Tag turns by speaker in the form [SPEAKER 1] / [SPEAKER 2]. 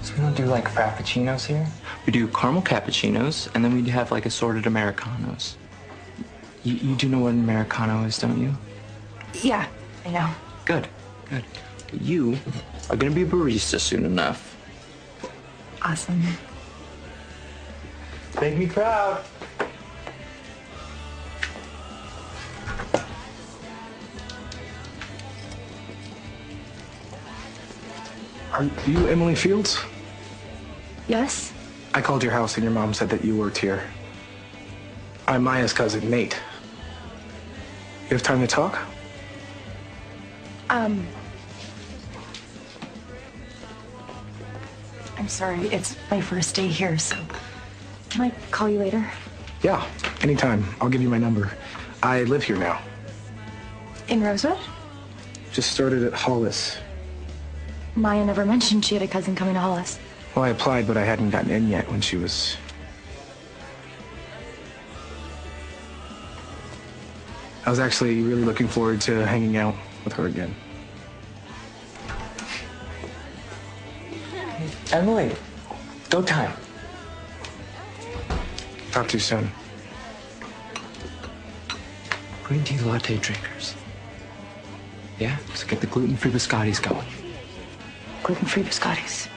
[SPEAKER 1] So we don't do like frappuccinos here?
[SPEAKER 2] We do caramel cappuccinos, and then we have like assorted Americanos. You do know what an Americano is, don't you?
[SPEAKER 3] Yeah, I know.
[SPEAKER 2] Good, good. You are gonna be a barista soon enough.
[SPEAKER 3] Awesome.
[SPEAKER 1] Make me proud.
[SPEAKER 4] Are you Emily Fields?
[SPEAKER 3] Yes?
[SPEAKER 4] I called your house and your mom said that you worked here. I'm Maya's cousin, Nate. You have time to talk?
[SPEAKER 3] I'm sorry, it's my first day here, so can I call you later?
[SPEAKER 4] Yeah, anytime. I'll give you my number. I live here now.
[SPEAKER 3] In Rosewood?
[SPEAKER 4] Just started at Hollis.
[SPEAKER 3] Maya never mentioned she had a cousin coming to Hollis.
[SPEAKER 4] Well, I applied, but I hadn't gotten in yet when she was... I was actually really looking forward to hanging out with her again.
[SPEAKER 1] Emily, go time.
[SPEAKER 4] Talk to you soon.
[SPEAKER 2] Green tea latte drinkers. Yeah, so get the gluten-free biscottis going.
[SPEAKER 3] Gluten-free biscottis.